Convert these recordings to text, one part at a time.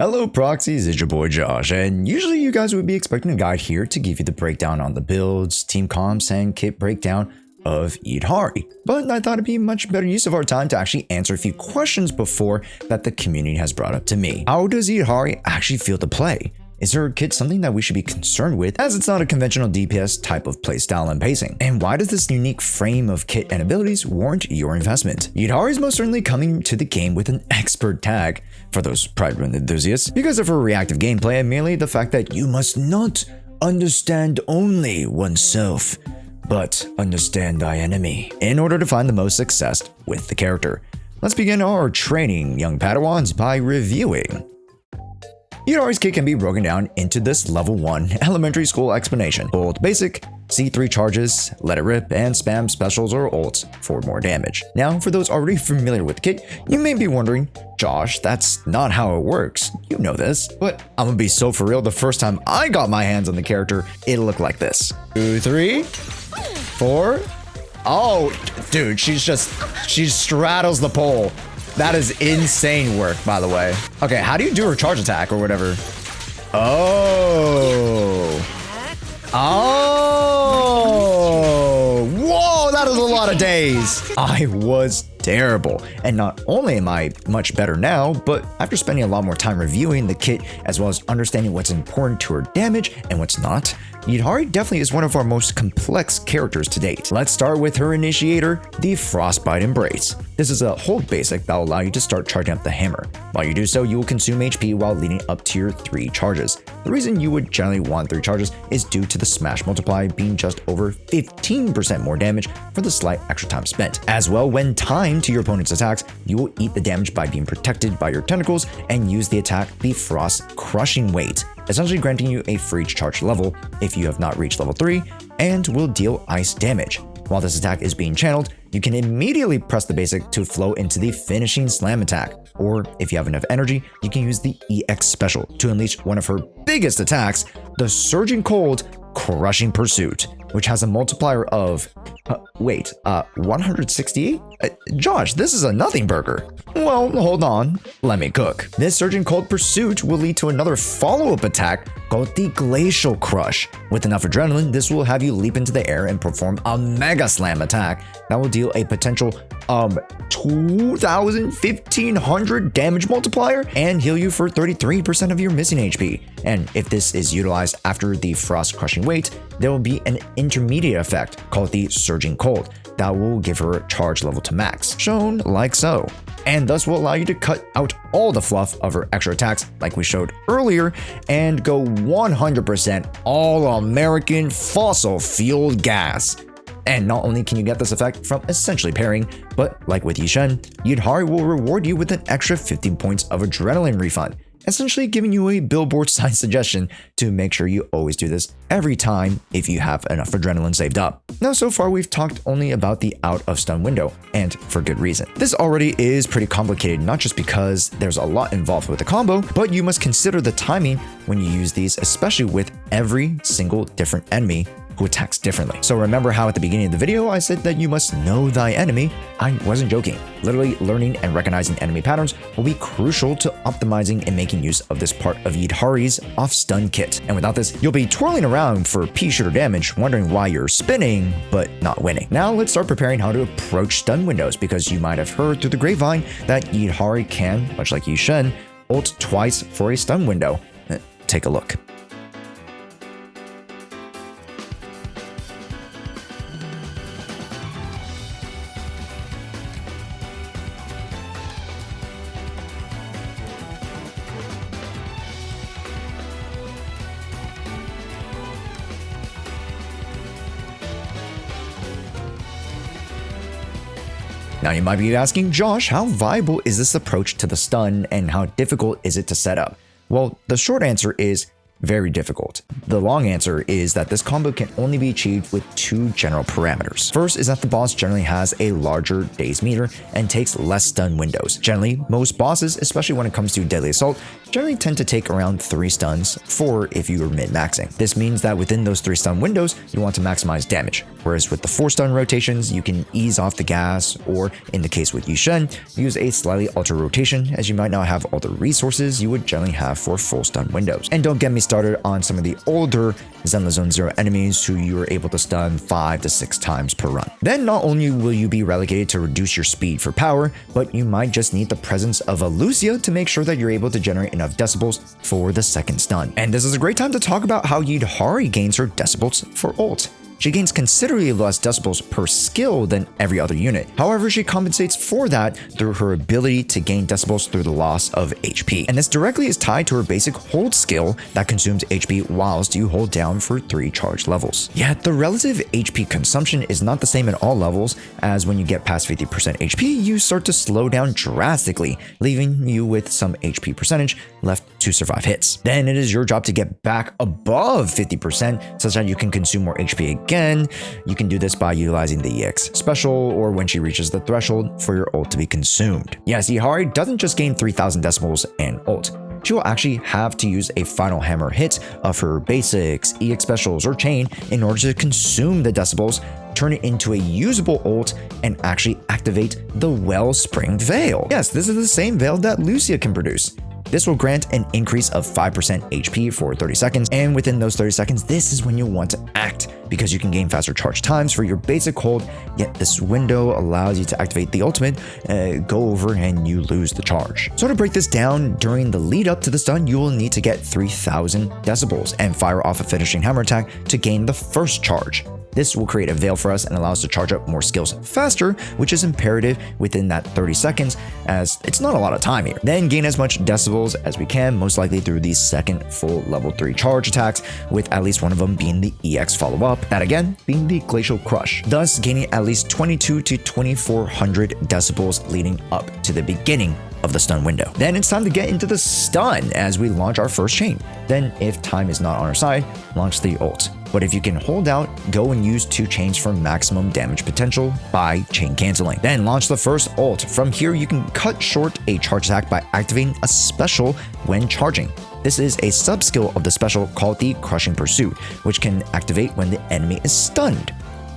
Hello proxies, it's your boy Josh, and usually you guys would be expecting a guide here to give you the breakdown on the builds, team comps, and kit breakdown of Yidhari. But I thought it'd be much better use of our time to actually answer a few questions before that the community has brought up to me. How does Yidhari actually feel to play? Is her kit something that we should be concerned with, as it's not a conventional DPS type of playstyle and pacing? And why does this unique frame of kit and abilities warrant your investment? Yidhari is most certainly coming to the game with an expert tag for those Pride Run enthusiasts because of her reactive gameplay and merely the fact that you must not understand only oneself, but understand thy enemy in order to find the most success with the character. Let's begin our training, young Padawans, by reviewing. Yidari's kit can be broken down into this level 1 elementary school explanation. Hold basic, C3 charges, let it rip, and spam specials or ults for more damage. Now, for those already familiar with the kit, you may be wondering, Josh, that's not how it works. You know this. But I'm gonna be so for real, the first time I got my hands on the character, it looked like this. 2, 3, 4. Oh, dude, she straddles the pole. That is insane work, by the way. Okay, how do you do her charge attack or whatever? Oh. Whoa, that is a lot of days. I was terrible. And not only am I much better now, but after spending a lot more time reviewing the kit, as well as understanding what's important to her damage and what's not, Yidhari definitely is one of our most complex characters to date. Let's start with her initiator, the Frostbite Embrace. This is a hold basic that will allow you to start charging up the hammer. While you do so, you will consume HP while leading up to your 3 charges. The reason you would generally want 3 charges is due to the smash multiply being just over 15% more damage for the slight extra time spent. As well, when timed to your opponent's attacks, you will eat the damage by being protected by your tentacles and use the attack the Frost Crushing Weight, essentially granting you a free charge level if you have not reached level 3, and will deal ice damage. While this attack is being channeled, you can immediately press the basic to flow into the finishing slam attack, or if you have enough energy, you can use the EX special to unleash one of her biggest attacks, the Surging Cold Crushing Pursuit, which has a multiplier of 168? Josh, this is a nothing burger. Well, hold on, let me cook. This Surging Cold Pursuit will lead to another follow-up attack called the Glacial Crush. With enough adrenaline, this will have you leap into the air and perform a Mega Slam attack that will deal a potential 1500 damage multiplier and heal you for 33% of your missing HP. And if this is utilized after the Frost Crushing Weight, there will be an intermediate effect called the Surging Cold that will give her a charge level to max, shown like so, and thus will allow you to cut out all the fluff of her extra attacks like we showed earlier and go 100% all-American fossil fuel gas. And not only can you get this effect from essentially pairing, but like with Yishen, Yidhari will reward you with an extra 15 points of adrenaline refund, essentially giving you a billboard-sized suggestion to make sure you always do this every time if you have enough adrenaline saved up. Now, so far we've talked only about the out of stun window, and for good reason. This already is pretty complicated, not just because there's a lot involved with the combo, but you must consider the timing when you use these, especially with every single different enemy who attacks differently. So remember how at the beginning of the video I said that you must know thy enemy? I wasn't joking. Literally learning and recognizing enemy patterns will be crucial to optimizing and making use of this part of Yidhari's off-stun kit. And without this, you'll be twirling around for pea-shooter damage, wondering why you're spinning, but not winning. Now let's start preparing how to approach stun windows, because you might have heard through the grapevine that Yidhari can, much like Yishen, ult twice for a stun window. Take a look. Now you might be asking, Josh, how viable is this approach to the stun and how difficult is it to set up? Well, the short answer is very difficult. The long answer is that this combo can only be achieved with 2 general parameters. First is that the boss generally has a larger daze meter and takes less stun windows. Generally, most bosses, especially when it comes to Deadly Assault, generally tend to take around 3 stuns, 4 if you are mid-maxing. This means that within those 3 stun windows, you want to maximize damage, whereas with the 4 stun rotations, you can ease off the gas, or in the case with Yishen, use a slightly altered rotation, as you might not have all the resources you would generally have for full stun windows. And don't get me started on some of the older Zenless Zone 0 enemies who you are able to stun 5 to 6 times per run. Then not only will you be relegated to reduce your speed for power, but you might just need the presence of a Lucia to make sure that you're able to generate enough decibels for the second stun. And this is a great time to talk about how Yidhari gains her decibels for ult. She gains considerably less decibels per skill than every other unit. However, she compensates for that through her ability to gain decibels through the loss of HP. And this directly is tied to her basic hold skill that consumes HP whilst you hold down for 3 charge levels. Yet the relative HP consumption is not the same at all levels, as when you get past 50% HP, you start to slow down drastically, leaving you with some HP percentage left to survive hits. Then it is your job to get back above 50% such that you can consume more HP again. You can do this by utilizing the EX special or when she reaches the threshold for your ult to be consumed. Yes, Yidhari doesn't just gain 3000 decibels and ult. She will actually have to use a final hammer hit of her basics, EX specials, or chain in order to consume the decibels, turn it into a usable ult, and actually activate the Wellspring Veil. Yes, this is the same veil that Lucia can produce. This will grant an increase of 5% HP for 30 seconds, and within those 30 seconds, this is when you'll want to act, because you can gain faster charge times for your basic hold, yet this window allows you to activate the ultimate, go over, and you lose the charge. So to break this down, during the lead up to the stun, you will need to get 3000 decibels and fire off a finishing hammer attack to gain the first charge. This will create a veil for us and allow us to charge up more skills faster, which is imperative within that 30 seconds, as it's not a lot of time here. Then gain as much decibels as we can, most likely through the second full level 3 charge attacks, with at least one of them being the EX follow-up, that again being the Glacial Crush, thus gaining at least 22 to 2400 decibels leading up to the beginning of the stun window. Then it's time to get into the stun as we launch our first chain. Then if time is not on our side, launch the ult. But if you can hold out, go and use 2 chains for maximum damage potential by chain canceling. Then launch the first ult. From here, you can cut short a charge attack by activating a special when charging. This is a sub-skill of the special called the Crushing Pursuit, which can activate when the enemy is stunned.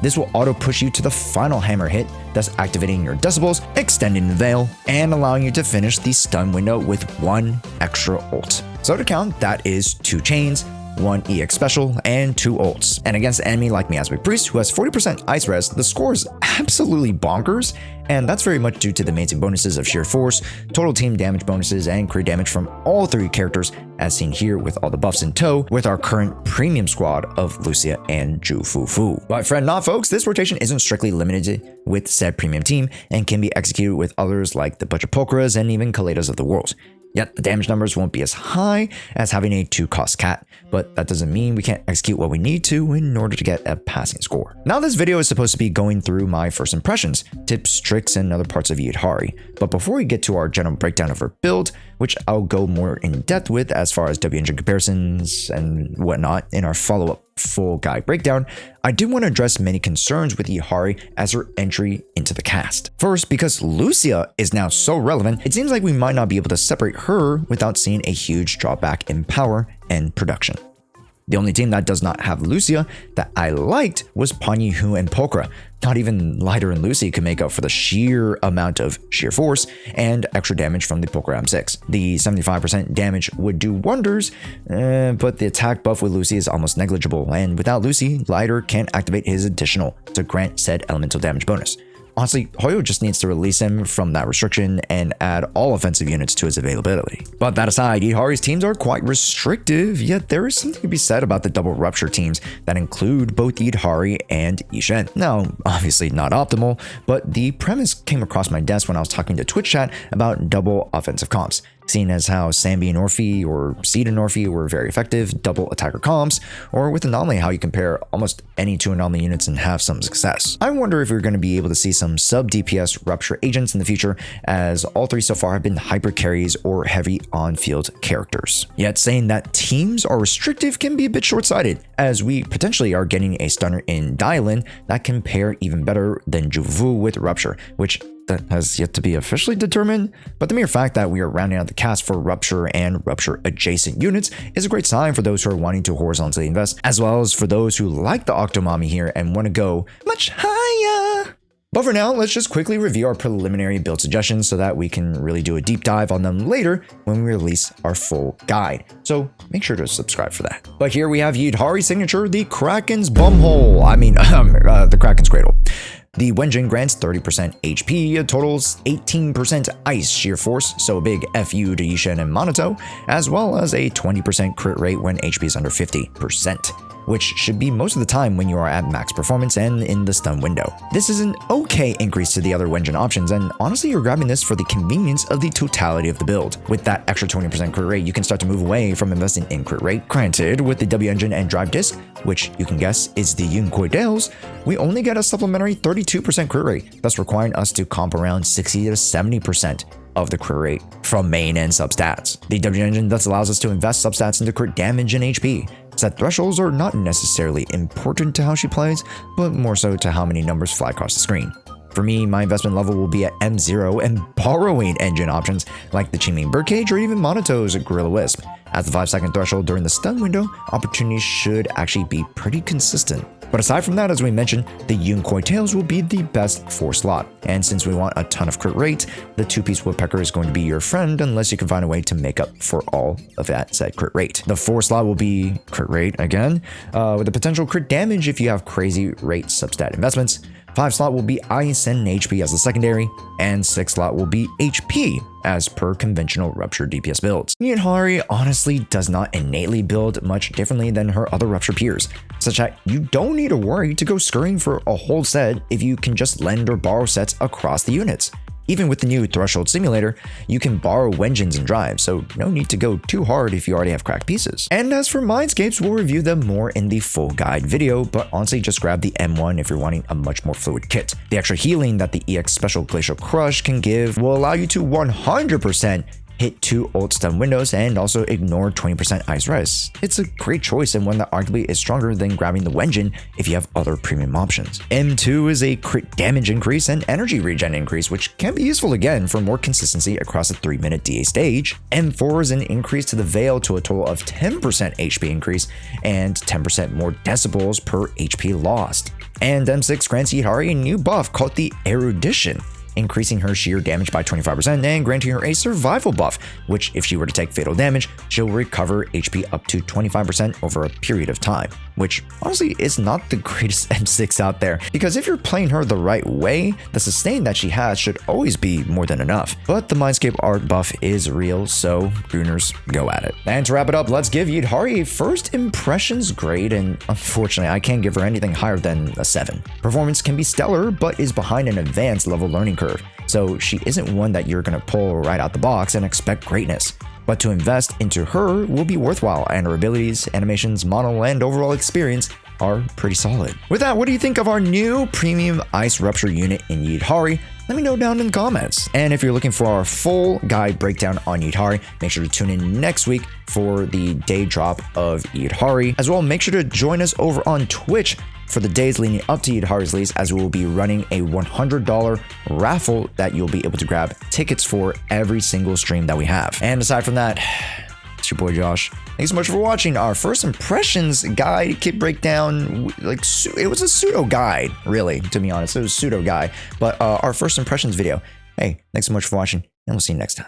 This will auto-push you to the final hammer hit, thus activating your decibels, extending the veil, and allowing you to finish the stun window with 1 extra ult. So to count, that is 2 chains, 1 EX special, and 2 ults. And against an enemy like Miasma Priest, who has 40% ice res, the score is absolutely bonkers, and that's very much due to the amazing bonuses of sheer force, total team damage bonuses, and crit damage from all 3 characters, as seen here with all the buffs in tow, with our current premium squad of Lucia and Jufufu. But friend not folks, this rotation isn't strictly limited with said premium team, and can be executed with others like the Butchapokras and even Kaledas of the world. Yet the damage numbers won't be as high as having a 2-cost cat, but that doesn't mean we can't execute what we need to in order to get a passing score. Now this video is supposed to be going through my first impressions, tips, tricks, and other parts of Yidhari, but before we get to our general breakdown of her build, which I'll go more in depth with as far as W engine comparisons and whatnot in our follow-up full guide breakdown, I do want to address many concerns with Yidhari as her entry into the cast. First, because Lucia is now so relevant, it seems like we might not be able to separate her without seeing a huge drawback in power and production. The only team that does not have Lucia that I liked was Ponyihu and Pokra. Not even Lighter and Lucy could make up for the sheer amount of sheer force and extra damage from the Pokra M6. The 75% damage would do wonders, but the attack buff with Lucy is almost negligible, and without Lucy, Lighter can't activate his additional to grant said elemental damage bonus. Honestly, Hoyo just needs to release him from that restriction and add all offensive units to his availability. But that aside, Yidhari's teams are quite restrictive, yet there is something to be said about the double rupture teams that include both Yidhari and Yishen. Now, obviously not optimal, but the premise came across my desk when I was talking to Twitch chat about double offensive comps. Seeing as how Sambi and Orphe or Seed and Orphe were very effective double attacker comps, or with Anomaly how you compare almost any 2 Anomaly units and have some success. I wonder if we're going to be able to see some sub DPS rupture agents in the future, as all 3 so far have been hyper carries or heavy on-field characters. Yet saying that teams are restrictive can be a bit short-sighted, as we potentially are getting a stunner in Dylan that can pair even better than Juvu with rupture, which that has yet to be officially determined, but the mere fact that we are rounding out the cast for Rupture and Rupture adjacent units is a great sign for those who are wanting to horizontally invest, as well as for those who like the Octomami here and want to go much higher. But for now, let's just quickly review our preliminary build suggestions so that we can really do a deep dive on them later when we release our full guide. So make sure to subscribe for that. But here we have Yidhari signature, the Kraken's bumhole. The Kraken's cradle. The Wenjin grants 30% HP, totals 18% ice sheer force, so a big FU to Yishen and Monato, as well as a 20% crit rate when HP is under 50%, which should be most of the time when you are at max performance and in the stun window. This is an okay increase to the other Wenjin options, and honestly you're grabbing this for the convenience of the totality of the build. With that extra 20% crit rate, you can start to move away from investing in crit rate. Granted, with the W engine and drive disc, which you can guess is the Yunkoidales, we only get a supplementary 32% crit rate, thus requiring us to comp around 60 to 70% of the crit rate from main and substats. The W engine thus allows us to invest substats into crit damage and HP. Set thresholds are not necessarily important to how she plays, but more so to how many numbers fly across the screen. For me, my investment level will be at M0 and borrowing engine options like the Qingming Birdcage or even Monato's Gorilla Wisp. At the 5-second threshold during the stun window, opportunities should actually be pretty consistent. But aside from that, as we mentioned, the Yunkoi Tails will be the best 4 slot. And since we want a ton of crit rate, the 2-piece Woodpecker is going to be your friend unless you can find a way to make up for all of that said crit rate. The 4 slot will be crit rate again, with the potential crit damage if you have crazy rate substat investments. 5 slot will be ice and HP as the secondary, and 6 slot will be HP as per conventional Rupture DPS builds. Yidhari honestly does not innately build much differently than her other Rupture peers, such that you don't need to worry to go scurrying for a whole set if you can just lend or borrow sets across the units. Even with the new Threshold Simulator, you can borrow Wenjins and drives, so no need to go too hard if you already have cracked pieces. And as for Mindscapes, we'll review them more in the full guide video, but honestly just grab the M1 if you're wanting a much more fluid kit. The extra healing that the EX Special Glacial Crush can give will allow you to 100% hit 2 ult stun windows and also ignore 20% ice res. It's a great choice and one that arguably is stronger than grabbing the Wenjin if you have other premium options. M2 is a crit damage increase and energy regen increase, which can be useful again for more consistency across a 3-minute DA stage. M4 is an increase to the Veil to a total of 10% HP increase and 10% more decibels per HP lost. And M6 grants Yidhari a new buff called the Erudition, increasing her sheer damage by 25% and granting her a survival buff, which if she were to take fatal damage, she'll recover HP up to 25% over a period of time, which honestly is not the greatest M6 out there, because if you're playing her the right way, the sustain that she has should always be more than enough. But the Mindscape art buff is real, so Grooners, go at it. And to wrap it up, let's give Yidhari a first impressions grade, and unfortunately I can't give her anything higher than a 7. Performance can be stellar, but is behind an advanced level learning curve, so she isn't one that you're gonna pull right out the box and expect greatness. But to invest into her will be worthwhile, and her abilities, animations, model, and overall experience are pretty solid. With that, what do you think of our new premium Ice Rupture unit in Yidhari? Let me know down in the comments. And if you're looking for our full guide breakdown on Yidhari, make sure to tune in next week for the day drop of Yidhari. As well, make sure to join us over on Twitch for the days leading up to Yidhari's release, as we will be running a $100 raffle that you'll be able to grab tickets for every single stream that we have. And aside from that, it's your boy Josh. Thanks so much for watching our first impressions guide, kit breakdown. Like, it was a pseudo guide, really, to be honest. It was a pseudo guide, but our first impressions video. Hey, thanks so much for watching, and we'll see you next time.